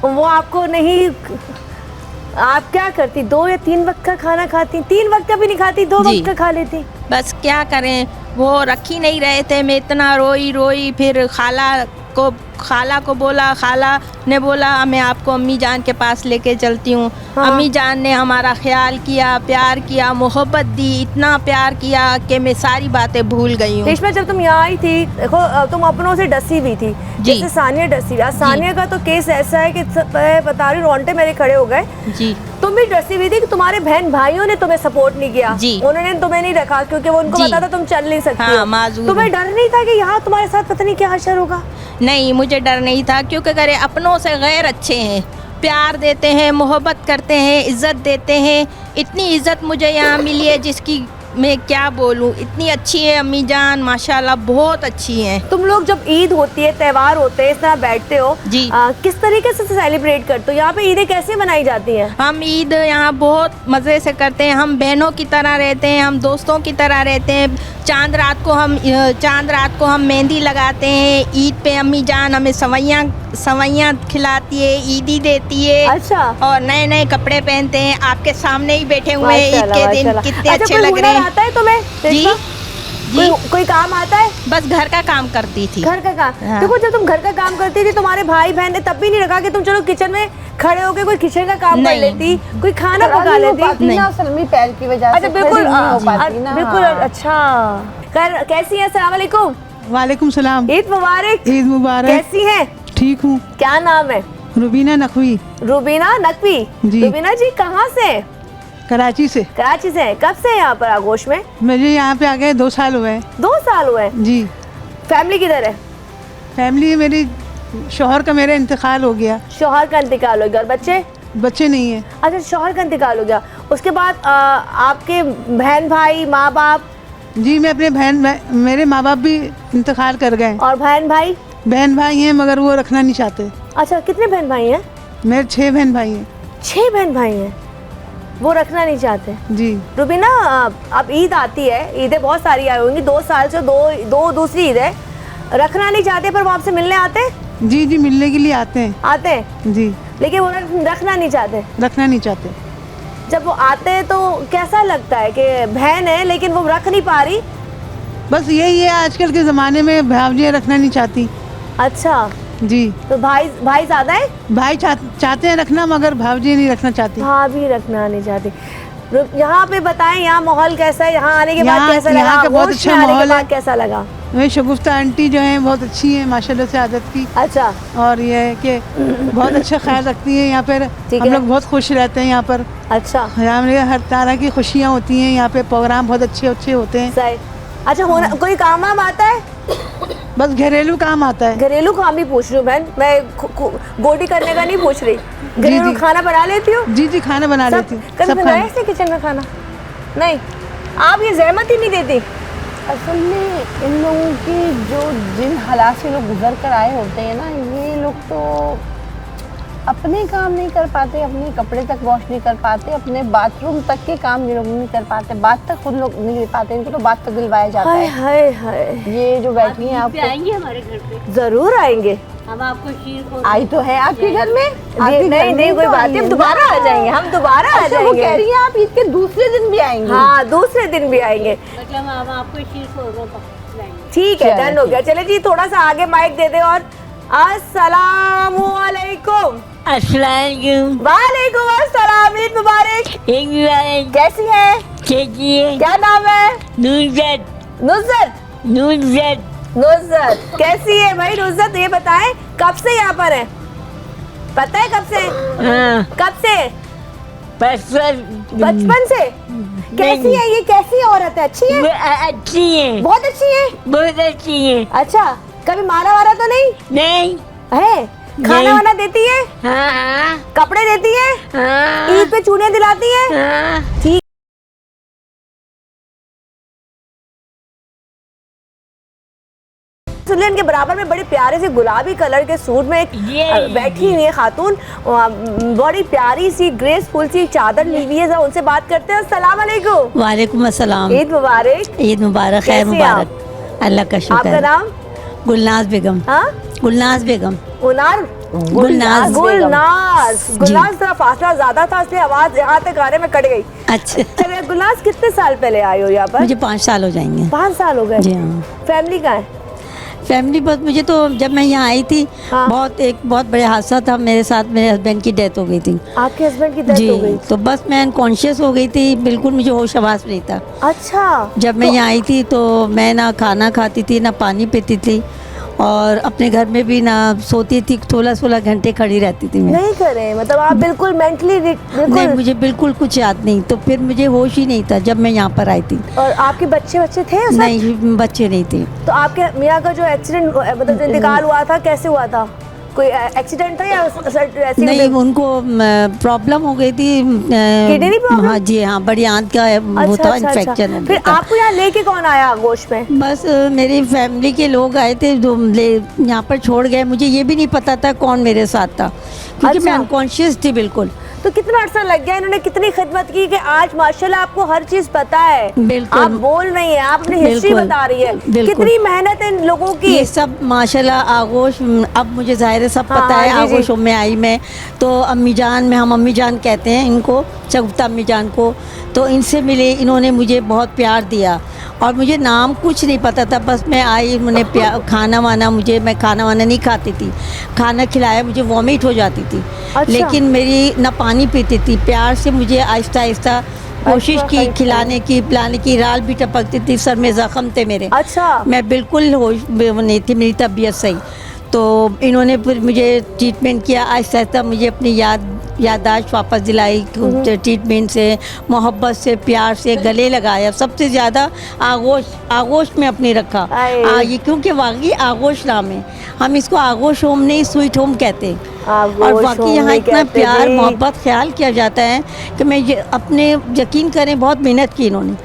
वो आपको नहीं, आप क्या करती? 2 या 3 वक्त का खाना खाती? 3 वक्त का भी नहीं खाती, 2 जी। वक्त का खा लेती? बस क्या करें, वो रख ही नहीं रहे थे। मैं इतना रोई फिर खाला को बोला, खाला ने बोला मैं आपको अम्मी जान के पास लेके चलती हूँ। हाँ। अम्मी जान ने हमारा ख्याल किया, प्यार किया, मोहब्बत दी, इतना प्यार किया कि मैं सारी बातें भूल गई हूँ। रेशमा जब तुम यहाँ आई थी, देखो तुम अपनों से डसी हुई थी जी। जैसे सानिया डसी हुई। सानिया का तो केस ऐसा है कि बता रही, रोंगटे मेरे खड़े हो गए। जी तुम भी डसी हुई थी कि तुम्हारे बहन भाइयों ने तुम्हें सपोर्ट नहीं किया। जी। उन्होंने तुम्हें नहीं रखा क्योंकि वो उनको जी। पता था तुम चल नहीं सकती हाँ, हो। माजूर तुम्हें हूँ। डर नहीं था कि यहाँ तुम्हारे साथ पता नहीं क्या हशर होगा? नहीं मुझे डर नहीं था, क्योंकि अगर अपनों से गैर अच्छे हैं, प्यार देते हैं, मोहब्बत करते हैं, इज़्ज़त देते हैं। इतनी इज़्ज़त मुझे यहाँ मिली है जिसकी मैं क्या बोलूँ। इतनी अच्छी है अम्मी जान, माशाल्लाह बहुत अच्छी हैं। तुम लोग जब ईद होती है, त्यौहार होते हैं, इस तरह बैठते हो जी। किस तरीके से सेलिब्रेट करते हो? यहाँ पे ईदें कैसे मनाई जाती हैं? हम ईद यहाँ बहुत मज़े से करते हैं। हम बहनों की तरह रहते हैं, हम दोस्तों की तरह रहते हैं। चांद रात को हम मेहंदी लगाते हैं। ईद पे अम्मी जान हमें सवैयाँ खिलाती है, ईदी देती है। अच्छा। और नए नए कपड़े पहनते हैं। आपके सामने ही बैठे हुए हैं ईद के माशाल्लाह, दिन, माशाल्लाह। कितने अच्छा, अच्छे कोई लग रहे हुनर हैं। आता है तुम्हें? जी जी। कोई काम आता है? बस घर का काम करती थी। घर का काम। हाँ। देखो, जब तुम घर का काम करती थी, तुम्हारे भाई बहन ने तब भी नहीं रखा कि तुम चलो किचन में खड़े होके कोई किचन का काम कर नहीं। लेती, कोई खाना खड़ा पका नहीं हो लेती? पाती ना, सलमी पैर की वजह से अच्छा, बिल्कुल खड़ी नहीं हो पाती ना। बिल्कुल। हाँ। अच्छा, खैर कैसी हैं? अस्सलाम वालेकुम। वालेकुम सलाम। ईद मुबारक। ईद मुबारक। कैसी हैं? ठीक हूँ। क्या नाम है? रुबीना नकवी। रुबीना नकवी। जी। रुबीना जी कहाँ से? कराची से। कराची से। कब से यहाँ पर आगोश में? मुझे यहाँ पे आ गए 2 साल हुए हैं। 2 साल हुए। जी। फैमिली किधर है? फैमिली मेरी, शोहर का मेरा इंतकाल हो गया। शौहर का इंतकाल हो गया। और बच्चे? बच्चे नहीं है। अच्छा, शौहर का इंतकाल हो गया। उसके बाद आपके बहन भाई, माँ बाप? जी, मैं अपने मेरे माँ बाप भी इंतकाल कर गए। और बहन भाई? बहन भाई हैं मगर वो रखना नहीं चाहते। अच्छा, कितने बहन भाई हैं? मेरे 6 बहन भाई हैं। 6 बहन भाई हैं, वो रखना नहीं चाहते। जी। रुबीना, अब ईद आती है, ईदें बहुत सारी आई होंगी, 2 साल से दो दूसरी ईद है, रखना नहीं चाहते पर वो आपसे मिलने आते हैं? जी जी, मिलने के लिए आते हैं। आते हैं, जी। लेकिन वो रखना नहीं चाहते। रखना नहीं चाहते। जब वो आते हैं तो कैसा लगता है कि बहन है लेकिन वो रख नहीं पा रही? बस यही है, आजकल के ज़माने में भावजियाँ रखना नहीं चाहती। अच्छा, जी। तो भाई ज़्यादा है? भाई चाहते हैं रखना मगर भावजी नहीं रखना चाहती। भाभी रखना नहीं चाहती। यहाँ पे बताएं, यहाँ माहौल कैसा है? यहाँ आने के बाद यहाँ- कैसा यहाँ लगा? का बहुत होश में अच्छा आने के माहौल बाद है। कैसा लगा? वही शगुफ्ता आंटी जो हैं बहुत अच्छी हैं माशाल्लाह से आदत की। अच्छा। और ये है कि बहुत अच्छा ख्याल रखती हैं यहाँ पर। ठीक हम है। लोग बहुत खुश रहते हैं यहाँ पर। अच्छा, यहाँ में हर तरह की खुशियाँ होती हैं। यहाँ पे प्रोग्राम बहुत अच्छे अच्छे होते हैं। सही। अच्छा, कोई काम वाम आता है? बस घरेलू काम आता है। घरेलू काम भी पूछ रही हूँ बहन, मैं गोटी करने का नहीं पूछ रही। घरेलू जी। खाना बना लेती हूँ? जी जी, खाना बना सब लेती हूँ। कभी सब बनाया खाना। इसने किचन का खाना? नहीं, आप ये जहमत ही नहीं देती? असल में इन लोगों की जो जिन हालात से लोग गुजर कर आए होते हैं ना, ये लोग तो अपने काम नहीं कर पाते, अपने कपड़े तक वॉश नहीं कर पाते, अपने बाथरूम तक के काम ये लोग नहीं कर पाते, बात तक खुद लोग नहीं कर पाते। इनको तो बात तक दिलवाया जाता हाय है। हाय हाय, ये जो बैठी हैं आपको, आएंगे हमारे घर पे, जरूर आएंगे। हम आपको शीर को आई तो है आपके घर में? नहीं नहीं, कोई बात नहीं, हम दोबारा आ जाएंगे, हम दोबारा आ अच्छा, वो कह जाएंगे। रही हैं आप ईद के दूसरे दिन भी आएंगे? हाँ, दूसरे दिन भी आएंगे। मतलब हम आपको शीर को लाएंगे। ठीक है, चलो, डन हो गया। चले जी, थोड़ा सा आगे माइक दे दे। और अस्सलामु अलैकुम। अस्सलाम वालेकुम अस्सलाम, ईद मुबारक। वालेकुम। कैसी है? कैसी क्या नाम है? नुज़त नुज़त। नुज़त नुज़त कैसी है भाई? नुज़त ये बताएं, कब से यहाँ पर है? पता है कब से? हाँ कब से? बचपन से। कैसी है ये? कैसी औरत है? अच्छी है? अच्छी है, बहुत अच्छी है। बहुत अच्छी है। अच्छा, कभी मारा वारा तो नहीं नहीं। है? खाना नहीं। वाना देती है? हाँ हाँ कपड़े देती है? हाँ ईद पे चूड़ियां दिलाती है? हाँ। ठीक। सुलेन के बराबर में बड़े प्यारे से गुलाबी कलर के सूट में एक बैठी हुई है खातून, बड़ी प्यारी सी ग्रेसफुल सी चादर ली हुई है। जरा उनसे बात करते हैं। अस्सलाम वालेकुम। वालेकुम अस्सलाम। ईद मुबारक। ईद मुबारक, खैर कैसी हैं आप? मुबारक। अल्लाह का आपका शुक्र। नाम? गुलनाज बेगम। हाँ, गुलनाज बेगम। गुलनाज। गुलनाज गुलनाज। गुलनाज थोड़ा फासला ज्यादा था इसलिए आवाज यहाँ तक आने में कट गई। अच्छा, चलिए, गुलनाज कितने साल पहले आई हो यहाँ पर? मुझे 5 साल हो जाएंगे। 5 साल हो गए। जी हाँ। फैमिली का है? फैमिली बस, मुझे तो जब मैं यहाँ आई थी हाँ। एक बहुत बड़ा हादसा था मेरे साथ। मेरे हस्बैंड की डेथ हो गई थी। आपके हस्बैंड की डेथ जी, हो गई? तो बस मैं अनकॉन्शियस हो गई थी, बिल्कुल मुझे होश आवास नहीं था। अच्छा। जब मैं यहाँ आई थी तो मैं ना खाना खाती थी ना पानी पीती थी, और अपने घर में भी ना सोती थी। 16-16 घंटे खड़ी रहती थी मैं। नहीं करे, मतलब आप बिल्कुल मेंटली नहीं, बिल्कुल। मुझे बिल्कुल कुछ याद नहीं। तो फिर मुझे होश ही नहीं था जब मैं यहाँ पर आई थी। और आपके बच्चे थे उस वक्त? नहीं, बच्चे नहीं थे। तो आपके मियाँ का जो एक्सीडेंट मतलब जो इंतकाल हुआ था, कैसे हुआ था? कोई एक्सीडेंट था या ऐसे नहीं, उनको प्रॉब्लम हो गई थी किडनी प्रॉब्लम? हाँ जी, हाँ, बड़ी आंत का वो था, इन्फेक्शन हो फिर गया था। आपको यहाँ लेके कौन आया आगोश में? बस मेरी फैमिली के लोग आए थे जो यहाँ पर छोड़ गए। मुझे ये भी नहीं पता था कौन मेरे साथ था, क्योंकि मैं अच्छा। अनकॉन्शियस थी बिल्कुल। तो कितना अर्सा लग गया, इन्होंने कितनी खिदमत की कि आज माशाल्लाह आपको हर चीज पता है। बिल्कुल। आप बोल रही हैं, आप अपनी हिस्ट्री बिल्कुल। बता रही है। बिल्कुल। कितनी मेहनत है इन लोगों की। ये सब माशाल्लाह आगोश, अब मुझे ज़ाहिर है सब हाँ, पता है। हाँ, जी, आगोशों में आई मैं तो अम्मी जान में, हम अम्मी जान कहते हैं इनको, शगुफ्ता अम्मी जान को। तो इनसे मिले, इन्होंने मुझे बहुत प्यार दिया और मुझे नाम कुछ नहीं पता था। बस मैं आई, उन्होंने खाना वाना मुझे, मैं खाना वाना नहीं खाती थी, खाना खिलाया, मुझे वॉमिट हो जाती थी। अच्छा। लेकिन मेरी ना पानी पीती थी, प्यार से मुझे आहिस्ता आहिस्ता कोशिश की खिलाने की, पिलाने की। राल भी टपकती थी, सर में ज़ख्म थे मेरे। अच्छा। मैं बिल्कुल होश में नहीं थी, मेरी तबीयत सही। तो इन्होंने फिर मुझे ट्रीटमेंट किया, आहिस्ता आहिस्ता मुझे अपनी याददाश्त वापस दिलाई, ट्रीटमेंट से, मोहब्बत से, प्यार से गले लगाया। सबसे ज़्यादा आगोश में अपनी रखा। ये क्योंकि वाकई आगोश नाम है, हम इसको आगोश होम नहीं, स्वीट होम कहते हैं। और बाकी यहाँ इतना प्यार मोहब्बत ख्याल किया जाता है कि मैं ये अपने, यकीन करें, बहुत मेहनत की इन्होंने,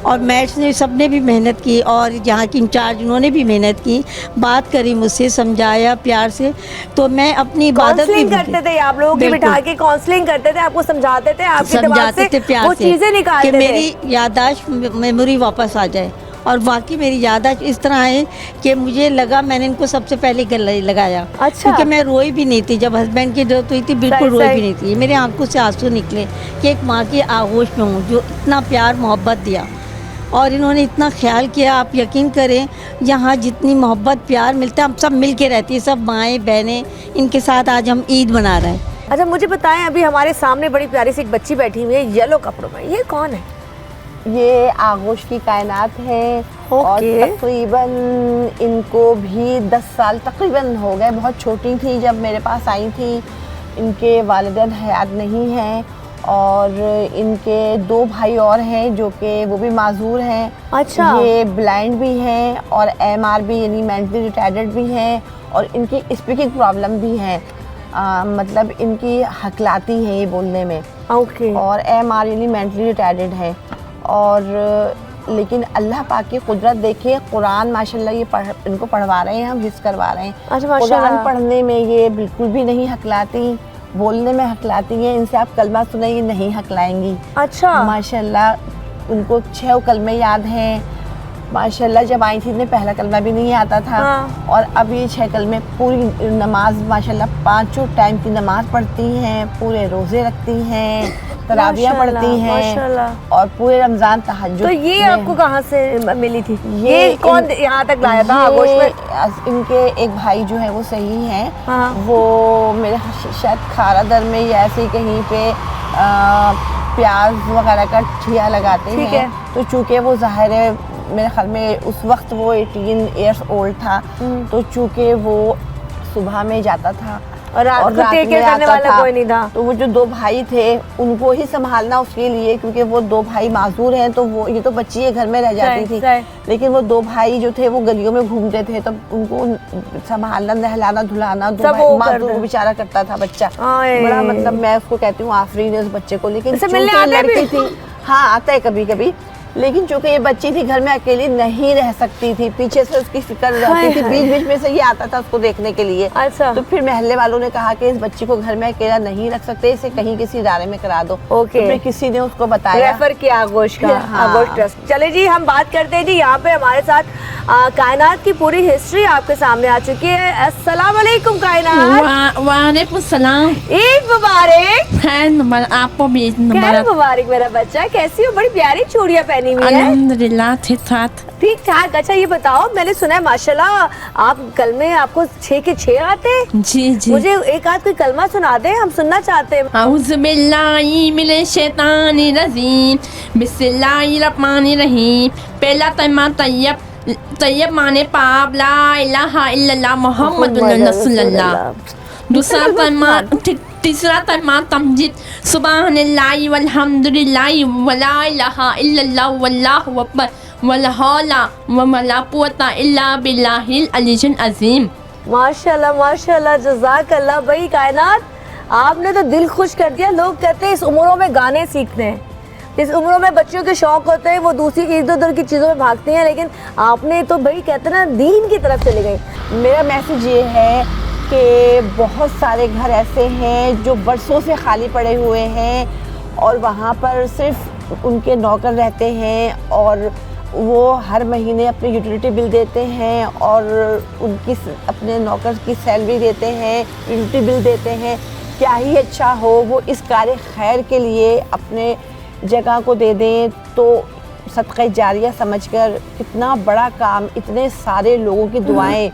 और मैट्स ने, सब ने भी मेहनत की, और यहाँ की इंचार्ज उन्होंने भी मेहनत की, बात करी मुझसे, समझाया प्यार से। तो मैं अपनी इबादत भी करते थे आप लोगों की, बिठा के काउंसलिंग करते थे, आपको समझाते थे, आपके दिमाग से थे प्यार वो से, चीजें निकालते कि थे। मेरी याददाश्त, मेमोरी वापस आ जाए। और वाकई मेरी याददाश्त इस तरह है कि मुझे लगा मैंने इनको सबसे पहले गले लगाया। अच्छा। क्योंकि मैं रोई भी नहीं थी जब हस्बैंड की डेथ हुई थी, बिल्कुल रोई भी नहीं थी। मेरे आंखों से आंसू निकले कि एक माँ की आगोश में हूँ जो इतना प्यार मोहब्बत दिया, और इन्होंने इतना ख्याल किया। आप यकीन करें, यहाँ जितनी मोहब्बत प्यार मिलता है, हम सब मिल के रहती है, सब माएँ बहनें। इनके साथ आज हम ईद मना रहे हैं। अच्छा, मुझे बताएं, अभी हमारे सामने बड़ी प्यारी सी एक बच्ची बैठी हुई है येलो कपड़ों में, ये कौन है? ये आगोश की कायनात है। और तकरीबन इनको भी 10 साल तकरीबन हो गए। बहुत छोटी थी जब मेरे पास आई थी। इनके वालिदैन हयात नहीं हैं, और इनके 2 भाई और हैं जो कि वो भी माजूर हैं। अच्छा। ये ब्लाइंड भी हैं और MR भी, यानी मेंटली रिटार्डेड भी हैं, और इनकी स्पीकिंग प्रॉब्लम भी है। मतलब इनकी हकलाती है ये बोलने में। ओके। और MR यानी मेंटली रिटार्डेड है। और लेकिन अल्लाह पाक की कुदरत देखिए, कुरान माशाल्लाह ये इनको पढ़वा रहे हैं, हम हिफ्ज़ करवा रहे हैं। अच्छा, माशाल्लाह। कुरान पढ़ने में ये बिल्कुल भी नहीं हकलाती, बोलने में हकलाती हैं। इनसे आप कलमा सुनाइए, नहीं हकलाएंगी। अच्छा। माशाल्लाह उनको 6 कलमे याद हैं। माशाल्लाह जब आई थी इन्हें पहला कलमा भी नहीं आता था। हाँ। और अब ये 6 कलमे, पूरी नमाज माशाल्लाह 5 टाइम की नमाज पढ़ती हैं, पूरे रोज़े रखती हैं, तरावियाँ पढ़ती हैं, और पूरे रमज़ान तहज्जुद। तो ये आपको कहाँ से मिली थी? ये कौन यहाँ तक लाया था आगोश में? इनके एक भाई जो है वो सही हैं। हाँ। वो मेरे शायद खारादर में या ऐसे ही कहीं पे प्याज वगैरह का ठिया लगाते हैं। तो चूँकि वो ज़ाहिर है मेरे ख्याल में उस वक्त वो 18 ईयर्स ओल्ड था, तो चूँकि वो सुबह में जाता था और रात टेक केयर करने वाला कोई नहीं था। तो वो जो 2 भाई थे उनको ही संभालना उसके लिए, क्योंकि वो 2 भाई माजूर हैं, तो वो, ये तो बच्ची है घर में रह जाती थी, लेकिन वो 2 भाई जो थे वो गलियों में घूमते थे, तो उनको संभालना, नहलाना, धुलाना, 2 भाई माजूर को बेचारा करता था बच्चा। बड़ा, मतलब मैं उसको कहती हूँ आफरीन है उस बच्चे को। लेकिन लड़की थी, हाँ आता है कभी कभी, लेकिन चूंकि ये बच्ची थी घर में अकेली नहीं रह सकती थी, पीछे से उसकी फिक्र रहती थी, बीच बीच में से ये आता था उसको देखने के लिए। अच्छा। तो फिर महल्ले वालों ने कहा कि इस बच्ची को घर में अकेला नहीं रख सकते, इसे कहीं किसी इदारे में करा दो। ओके। तो फिर किसी ने उसको बताया, रेफर किया आगोश का। हाँ। आगोश ट्रस्ट। चले जी, हम बात करते हैं जी, यहाँ पे हमारे साथ कायनात की पूरी हिस्ट्री आपके सामने आ चुकी है। अस्सलाम वालेकुम कायनात। वालेकुम सलाम। ईद मुबारक। आपको भी मुबारक मेरा बच्चा। कैसी हो? बड़ी प्यारी चूड़ियाँ पहनी हुई है। अल्हम्दुलिल्लाह ठीक ठाक। अच्छा ये बताओ, मैंने सुना है माशाल्लाह आप कलमे आपको 6 के 6 आते हैं। जी जी। मुझे एक आध कोई कलमा सुना दे, हम सुनना चाहते हैं। औज़ु बिल्लाहि मिनश शैतानिर रजीम, बिस्मिल्लाहिर रहमानिर रहीम। पहला कलमा तैयब माने पाप, ला इलाहा इल्लल्लाह मुहम्मदुर रसूलुल्लाह। दूसरा कलमा, तीसरा कलमा तमजीद, सुबहानल्लाहि वल्हम्दुलिल्लाहि वला इलाहा इल्लल्लाह वल्लाहु अकबर वला हौला वला कुव्वता इल्ला बिल्लाहिल अलिय्यिल अज़ीम। माशाल्लाह माशाल्लाह, जज़ाकल्लाह भाई कायनात, आपने तो दिल खुश कर दिया। लोग कहते हैं इस उम्रों में गाने सीखते हैं, इस उम्रों में बच्चों के शौक होते हैं, वो दूसरी इधर उधर की चीज़ों में भागते हैं, लेकिन आपने तो भाई कहते हैं ना दीन की तरफ चले गए। मेरा मैसेज ये है कि बहुत सारे घर ऐसे हैं जो बरसों से खाली पड़े हुए हैं और वहाँ पर सिर्फ उनके नौकर रहते हैं और वो हर महीने अपने यूटिलिटी बिल देते हैं और उनकी अपने नौकर की सैलरी देते हैं, यूटिलिटी बिल देते हैं। क्या ही अच्छा हो वो इस कार्य खैर के लिए अपने जगह को दे दें तो सदक़ा जारिया समझकर कितना बड़ा काम, इतने सारे लोगों की दुआएं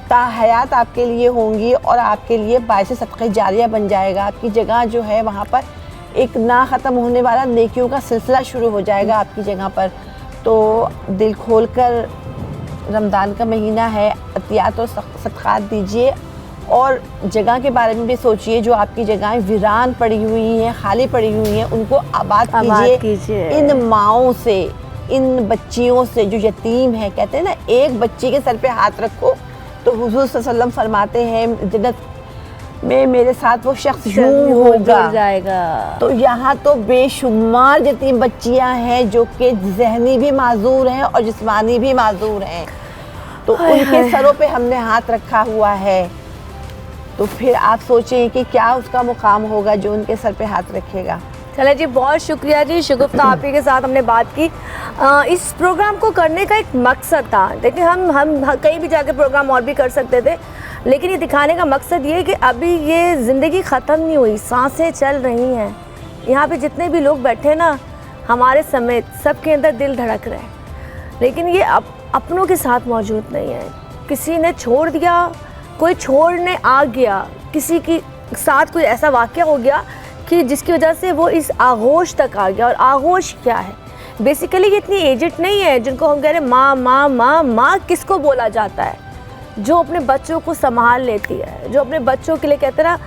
ताहयात आपके लिए होंगी और आपके लिए बायस सदक़ा जारिया बन जाएगा। आपकी जगह जो है वहाँ पर एक ना ख़त्म होने वाला नेकियों का सिलसिला शुरू हो जाएगा आपकी जगह पर। तो दिल खोलकर रमज़ान का महीना है, अतियात और सदक़ात दीजिए और जगह के बारे में भी सोचिए। जो आपकी जगहें वीरान पड़ी हुई हैं, खाली पड़ी हुई हैं, उनको आबाद कीजिए। इन माओं से, इन बच्चियों से जो यतीम हैं, कहते हैं ना एक बच्ची के सर पे हाथ रखो तो हुज़ूर सल्लल्लाहु अलैहि वसल्लम फरमाते हैं जन्नत में मेरे साथ वो शख्स यूं होगा जाएगा। तो यहाँ तो बेशुमार यतीम बच्चियाँ हैं जो कि ज़हनी भी माजूर हैं और जिस्मानी भी माजूर हैं, तो उनके सरों पे हमने हाथ रखा हुआ है। तो फिर आप सोचें कि क्या उसका मुकाम होगा जो उनके सर पे हाथ रखेगा। चले जी, बहुत शुक्रिया जी, शगुफ्ता आप ही के साथ हमने बात की। इस प्रोग्राम को करने का एक मकसद था। देखिए हम कहीं भी जाके प्रोग्राम और भी कर सकते थे, लेकिन ये दिखाने का मकसद ये है कि अभी ये ज़िंदगी ख़त्म नहीं हुई, सांसें चल रही हैं। यहाँ पे जितने भी लोग बैठे ना, हमारे समेत सबके अंदर दिल धड़क रहे हैं, लेकिन ये अपनों के साथ मौजूद नहीं है। किसी ने छोड़ दिया, कोई छोड़ने आ गया, किसी के साथ कोई ऐसा वाक़या हो गया कि जिसकी वजह से वो इस आगोश तक आ गया। और आगोश क्या है? बेसिकली ये इतनी एजेड नहीं है जिनको हम कह रहे हैं माँ माँ माँ माँ किसको बोला जाता है, जो अपने बच्चों को संभाल लेती है, जो अपने बच्चों के लिए कहते हैं ना,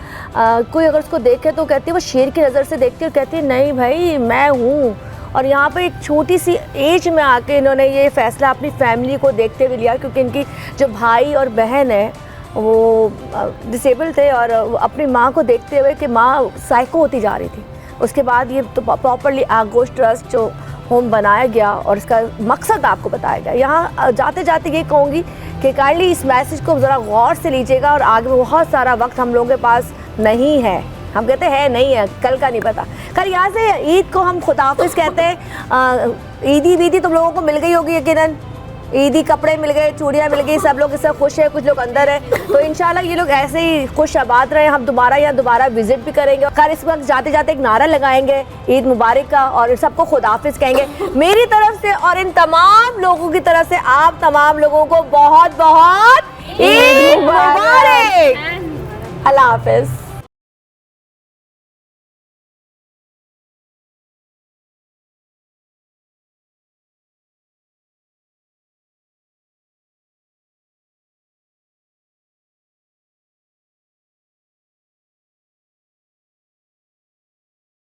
कोई अगर उसको देखे तो कहती है, वो शेर की नज़र से देखती है और कहती है नहीं भाई मैं हूँ। और यहाँ पे एक छोटी सी एज में आके इन्होंने ये फ़ैसला अपनी फैमिली को देखते हुए लिया, क्योंकि इनकी जो भाई और बहन है वो डिसेबल थे और अपनी माँ को देखते हुए कि माँ साइको होती जा रही थी। उसके बाद ये तो प्रॉपरली आगोश ट्रस्ट जो होम बनाया गया और इसका मकसद आपको बताया गया। यहाँ जाते जाते ये कहूँगी कि काइंडली इस मैसेज को ज़रा गौर से लीजिएगा और आगे बहुत सारा वक्त हम लोगों के पास नहीं है। हम कहते हैं नहीं है, कल का नहीं पता। कल यहाँ से ईद को हम खुदाफिज कहते हैं। ईदी बीदी तुम लोगों को मिल गई होगी यकीनन, ईदी कपड़े मिल गए, चूड़ियाँ मिल गई, सब लोग इससे खुश हैं, कुछ लोग अंदर हैं। तो इंशाल्लाह ये लोग ऐसे ही खुश आबाद रहे। हम दोबारा विजिट भी करेंगे। कल इस वक्त जाते जाते एक नारा लगाएंगे ईद मुबारक का और सबको खुदाफिज कहेंगे मेरी तरफ से और इन तमाम लोगों की तरफ से। आप तमाम लोगों को बहुत बहुत ईद मुबारक। अल्लाह हाफिज।